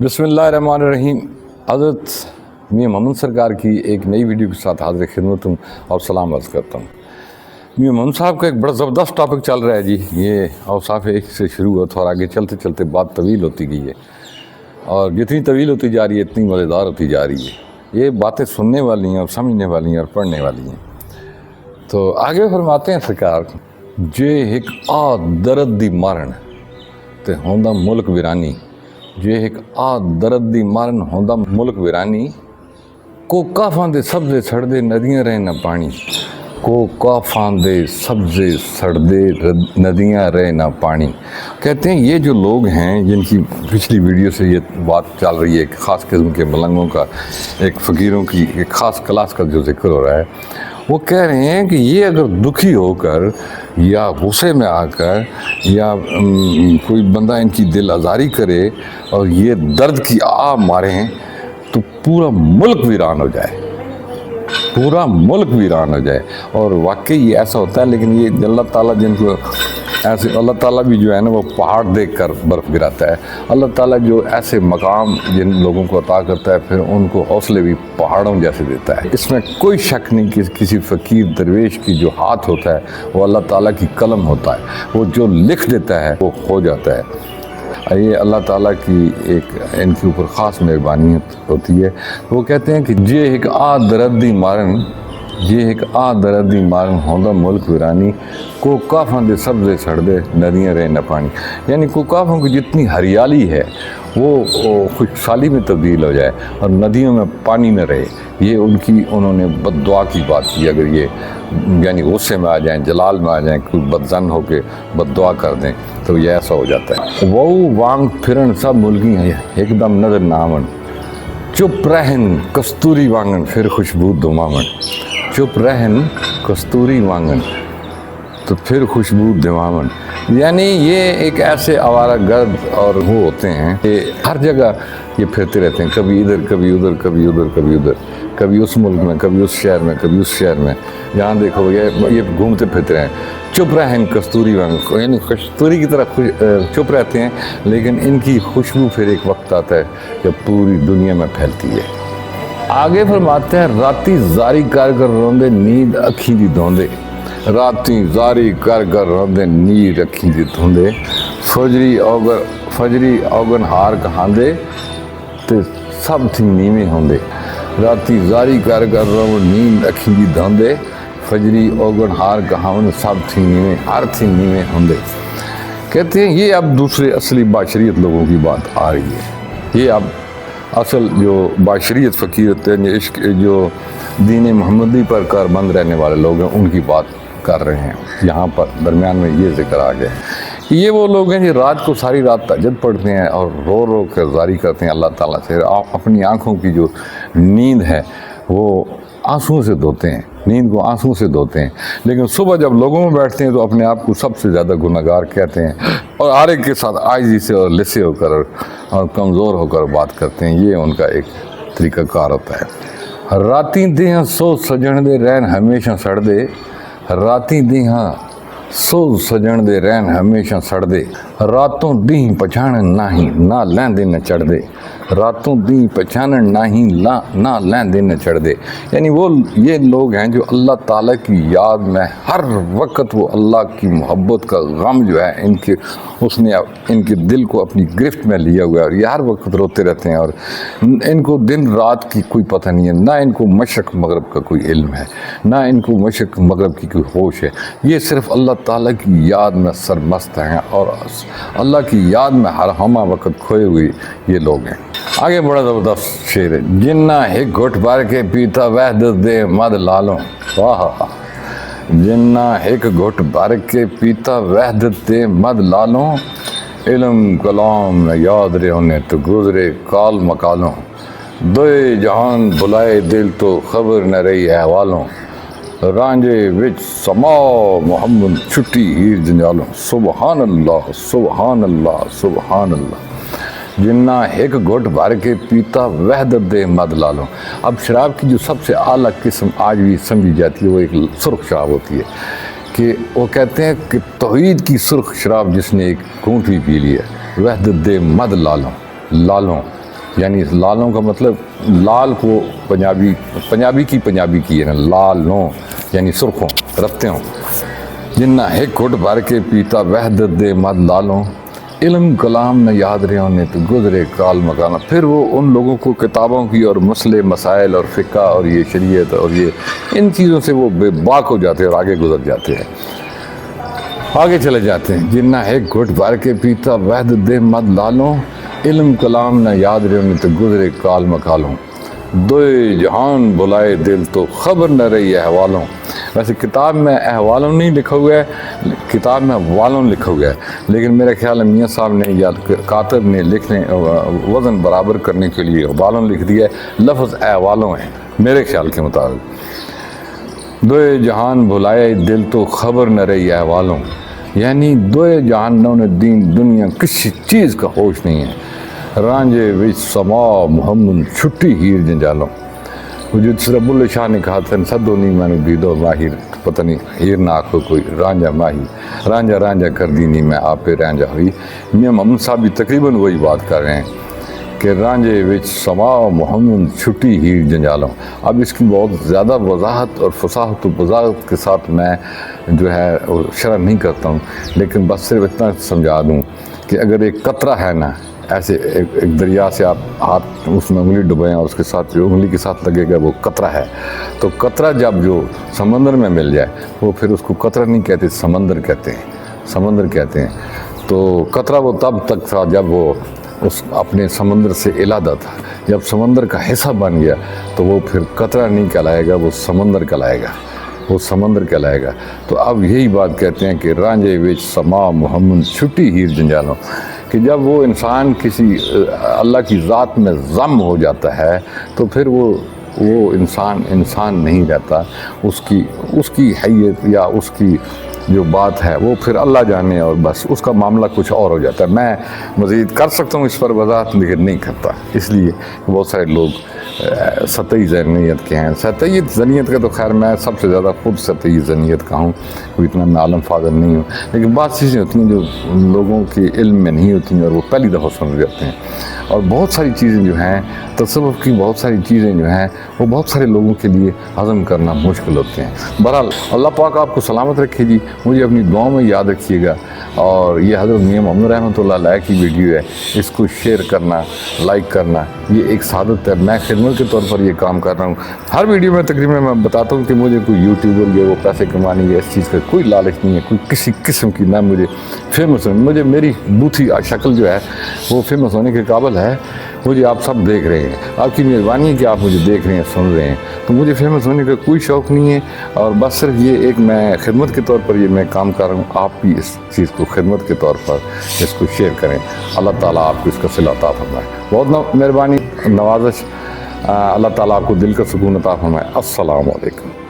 بسم اللہ الرحمن الرحیم۔ حضرت میاں محمد سرکار کی ایک نئی ویڈیو کے ساتھ حاضر خدمت ہوں اور سلام عرض کرتا ہوں۔ میاں محمد صاحب کا ایک بڑا زبردست ٹاپک چل رہا ہے جی، یہ اوصاف ایک سے شروع ہوا اور آگے چلتے چلتے بات طویل ہوتی گئی ہے، اور جتنی طویل ہوتی جا رہی ہے اتنی مزیدار ہوتی جا رہی ہے۔ یہ باتیں سننے والی ہیں اور سمجھنے والی ہیں اور پڑھنے والی ہیں۔ تو آگے فرماتے ہیں سرکار، جے ایک درد دی مارن تے ہوندا ملک ویرانی، جے ایک درد دی مارن ہوندا ملک ویرانی، کو کافاں دے سبزے سڑدے ندیاں رہے نہ پانی، کو کافاں دے سبزے سڑدے ندیاں رہے نہ پانی۔ کہتے ہیں یہ جو لوگ ہیں جن کی پچھلی ویڈیو سے یہ بات چل رہی ہے، ایک خاص قسم کے ملنگوں کا، ایک فقیروں کی ایک خاص کلاس کا جو ذکر ہو رہا ہے، وہ کہہ رہے ہیں کہ یہ اگر دکھی ہو کر یا غصے میں آ کر یا کوئی بندہ ان کی دل آزاری کرے اور یہ درد کی آہ ماریں تو پورا ملک ویران ہو جائے، پورا ملک ویران ہو جائے۔ اور واقعی یہ ایسا ہوتا ہے، لیکن یہ اللہ تعالیٰ جن کو ایسے، اللہ تعالیٰ بھی جو ہے نا وہ پہاڑ دیکھ کر برف گراتا ہے۔ اللہ تعالیٰ جو ایسے مقام جن لوگوں کو عطا کرتا ہے پھر ان کو حوصلے بھی پہاڑوں جیسے دیتا ہے۔ اس میں کوئی شک نہیں کہ کسی فقیر درویش کی جو ہاتھ ہوتا ہے وہ اللہ تعالیٰ کی قلم ہوتا ہے، وہ جو لکھ دیتا ہے وہ ہو جاتا ہے۔ یہ اللہ تعالیٰ کی ایک ان کے اوپر خاص مہربانی ہوتی ہے۔ وہ کہتے ہیں کہ جے ایک دردی مارن، یہ ایک دردی مارن ہوندا ملک ویرانی، کو کافاں دے سبزے سڑدے ندیاں رہے نہ پانی۔ یعنی کو کافوں کی جتنی ہریالی ہے وہ خشکسالی میں تبدیل ہو جائے اور ندیوں میں پانی نہ رہے۔ یہ انہوں نے بد دعا کی بات کی۔ اگر یہ یعنی غصے میں آ جائیں، جلال میں آ جائیں، کوئی بدظن ہو کے بد دعا کر دیں تو یہ ایسا ہو جاتا ہے۔ وہ وانگ پھرن سب ملکی ہیں ایک دم نظر نامن، چپ رہن کستوری وانگن پھر خوشبو دمامن، چپ رہن کستوری وانگن تو پھر خوشبو دمامن۔ یعنی یہ ایک ایسے آوارہ گرد اور وہ ہوتے ہیں کہ ہر جگہ یہ پھرتے رہتے ہیں، کبھی ادھر کبھی ادھر، کبھی ادھر کبھی ادھر، کبھی اس ملک میں کبھی اس شہر میں کبھی اس شہر میں، جہاں دیکھو یہ گھومتے پھرتے ہیں۔ چپ رہن کستوری وانگن، یعنی کستوری کی طرح چپ رہتے ہیں، لیکن ان کی خوشبو پھر ایک وقت آتا ہے جب پوری دنیا میں پھیلتی ہے۔ آگے فرماتے ہیں، راتی زاری کر کر روندے نیند اکھیں دی دھوندے، راتی زاری کر کر روندے نیند اکھیں دی دھوندے، فجری اوگن ہار کہاندے تے سب تھی نیویں ہوندے، راتی زاری کر کر روندے نیند اکھیں دی دھوندے، فجری اوگن ہار کہاندے سب تھی نیویں، ہر تھی نیویں ہوندے۔ کہتے ہیں یہ اب دوسرے اصلی باشریت لوگوں کی بات آ رہی ہے۔ یہ اب اصل جو باشریت فقیر ہوتے ہیں، عشق جو دین محمدی پر کاربند رہنے والے لوگ ہیں، ان کی بات کر رہے ہیں۔ یہاں پر درمیان میں یہ ذکر آ گیا، یہ وہ لوگ ہیں جو رات کو ساری رات تہجد پڑھتے ہیں اور رو رو کر زاری کرتے ہیں اللہ تعالیٰ سے، اپنی آنکھوں کی جو نیند ہے وہ آنسوں سے دھوتے ہیں، نیند کو آنسوں سے دھوتے ہیں، لیکن صبح جب لوگوں میں بیٹھتے ہیں تو اپنے آپ کو سب سے زیادہ گناہگار کہتے ہیں اور ہر ایک کے ساتھ عاجزی سے اور لسے ہو کر اور کمزور ہو کر بات کرتے ہیں۔ یہ ان کا ایک طریقہ کار ہوتا ہے۔ راتی دیہاں سو سجن دے رہن ہمیشہ سڑ دے، راتی دیہاں سو سجن دے رہن ہمیشہ سڑ دے، راتوں دیں پچھانن نہ نہ لیندے نہ چڑھ دے، راتوں دیں پچھانن نہ لیندے نہ چڑھ دے۔ یعنی وہ یہ لوگ ہیں جو اللہ تعالیٰ کی یاد میں ہر وقت وہ اللہ کی محبت کا غم جو ہے اس نے ان کے دل کو اپنی گرفت میں لیا ہوا ہے، اور یہ ہر وقت روتے رہتے ہیں، اور ان کو دن رات کی کوئی پتہ نہیں ہے، نہ ان کو مشرق مغرب کا کوئی علم ہے، نہ ان کو مشرق مغرب کی کوئی ہوش ہے۔ یہ صرف اللہ تعالیٰ کی یاد میں سرمست ہیں اور اللہ کی یاد میں ہر ہمہ وقت کھوئے ہوئے یہ لوگ ہیں۔ آگے بڑا زبردست شعر ہے، جنہ ایک گھٹ بھر کے پیتا وحدت دے مد لالوں، واہ، جنہ ایک گھٹ بھر کے پیتا وحدت دے مد لالوں، علم کلام نہ یاد رہے انہیں تو گزرے کال مکالوں، دوئے جہان بلائے دل تو خبر نہ رہی احوالوں، رانجے وچ سما محمد چھٹی ہیر جنجالوں، سبحان اللہ سبحان اللہ سبحان اللہ۔ جنہ ایک گھٹ بھر کے پیتا وحدت دے مد لالوں۔ اب شراب کی جو سب سے اعلیٰ قسم آج بھی سمجھی جاتی ہے وہ ایک سرخ شراب ہوتی ہے، کہ وہ کہتے ہیں کہ توحید کی سرخ شراب جس نے ایک گھونٹ بھی پی لی ہے، وحدت دے مد لالوں، لالوں یعنی لالوں کا مطلب لال کو پنجابی کی ہے نا، لال نو یعنی سرخوں رتوں، جنہ ایک گھٹ بھر کے پیتا وحدت دے مد لالوں، علم کلام نہ یاد رہے نے تو گزرے کال مکانہ۔ پھر وہ ان لوگوں کو کتابوں کی اور مسئلے مسائل اور فقہ اور یہ شریعت اور یہ ان چیزوں سے وہ بے باک ہو جاتے ہیں اور آگے گزر جاتے ہیں، آگے چلے جاتے ہیں۔ جنہ ایک گھٹ بھر کے پیتا وحدت دے مد لالوں، علم کلام نہ یاد رہے تو گزرے کال مکالوں، دوئے جہان بلائے دل تو خبر نہ رہی احوالوں۔ ویسے کتاب میں احوالوں نہیں لکھا ہوا ہے، کتاب میں احوالوں لکھا ہوا ہے، لیکن میرے خیال ہے میاں صاحب نے یا کاتب نے لکھنے وزن برابر کرنے کے لیے احوالوں لکھ دیا ہے، لفظ احوالوں ہیں میرے خیال کے مطابق۔ دوئے جہان بھلائے دل تو خبر نہ رہی احوالوں، یعنی دوئے جہانوں نے دین دنیا کسی چیز کا ہوش نہیں ہے۔ رانجے وچ سما محمد چھٹی ہیر جنجالوں، جو رب اللہ شاہ نے کہا تھا سدو نہیں میں نے دیدو ماہر، پتہ نہیں ہیر نہ آکھو کوئی رانجا ماہی، رانجا رانجا کر دی نہیں میں آپ پہ رانجا ہوئی۔ میاں محمد صاحب بھی تقریباً وہی بات کر رہے ہیں کہ رانجے وچ سما محمد چھٹی ہیر جنجالوں۔ اب اس کی بہت زیادہ وضاحت اور فصاحت و بلاغت کے ساتھ میں جو ہے شرح نہیں کرتا ہوں، لیکن بس صرف اتنا سمجھا دوں کہ اگر ایک قطرہ ہے نا، ایسے ایک دریا سے آپ ہاتھ اس میں انگلی ڈبائیں اور اس کے ساتھ جو انگلی کے ساتھ لگے گا وہ قطرہ ہے، تو قطرہ جب جو سمندر میں مل جائے وہ پھر اس کو قطرہ نہیں کہتے، سمندر کہتے ہیں، سمندر کہتے ہیں۔ تو قطرہ وہ تب تک تھا جب وہ اس اپنے سمندر سے علیحدہ تھا، جب سمندر کا حصہ بن گیا تو وہ پھر قطرہ نہیں کہلائے گا، وہ سمندر کہلائے گا، وہ سمندر کہلائے گا۔ تو اب یہی بات کہتے ہیں کہ رانجے وچ سما محمد چھٹی ہیر جنجالوں، کہ جب وہ انسان کسی اللہ کی ذات میں ضم ہو جاتا ہے تو پھر وہ انسان نہیں رہتا، اس کی حیت یا اس کی جو بات ہے وہ پھر اللہ جانے، اور بس اس کا معاملہ کچھ اور ہو جاتا ہے۔ میں مزید کر سکتا ہوں اس پر وضاحت، لیکن نہیں کرتا، اس لیے بہت سارے لوگ سطحی ذہنیت کے ہیں۔ سطحی ذہنیت کا تو خیر میں سب سے زیادہ خود سطحی ذہنیت کا ہوں، کوئی اتنا میں عالم فاضل نہیں ہوں، لیکن بعض چیزیں ہوتی ہیں جو لوگوں کے علم میں نہیں ہوتی ہیں اور وہ پہلی دفعہ سمجھ جاتے ہیں، اور بہت ساری چیزیں جو ہیں تصوف کی، بہت ساری چیزیں جو ہیں وہ بہت سارے لوگوں کے لیے ہضم کرنا مشکل ہوتے ہیں۔ بہرحال اللہ پاک آپ کو سلامت رکھے جی، مجھے اپنی دعاؤں میں یاد رکھیے گا، اور یہ حضرت میاں محمد رحمۃ اللہ علیہ کی ویڈیو ہے، اس کو شیئر کرنا، لائک کرنا، یہ ایک سعادت ہے۔ میں خدمت کے طور پر یہ کام کر رہا ہوں۔ ہر ویڈیو میں تقریباً میں بتاتا ہوں کہ مجھے کوئی یوٹیوبر یا وہ پیسے کمانے یا اس چیز کا کوئی لالچ نہیں ہے، کوئی کسی قسم کی، نہ مجھے فیمس ہونے، مجھے میری بوتھی شکل جو ہے وہ فیمس ہونے کے قابل ہے۔ مجھے آپ سب دیکھ رہے ہیں، آپ کی مہربانی ہے کہ آپ مجھے دیکھ رہے ہیں، سن رہے ہیں، تو مجھے فیمس ہونے کا کوئی شوق نہیں ہے، اور بس صرف یہ ایک میں خدمت کے طور پر یہ میں کام کر رہا ہوں۔ آپ بھی اس چیز کو خدمت کے طور پر اس کو شیئر کریں، اللہ تعالیٰ آپ کو اس کا صلہ عطا فرمائے۔ بہت مہربانی، نوازش، اللہ تعالیٰ آپ کو دل کا سکون عطا فرمائے۔ السلام علیکم۔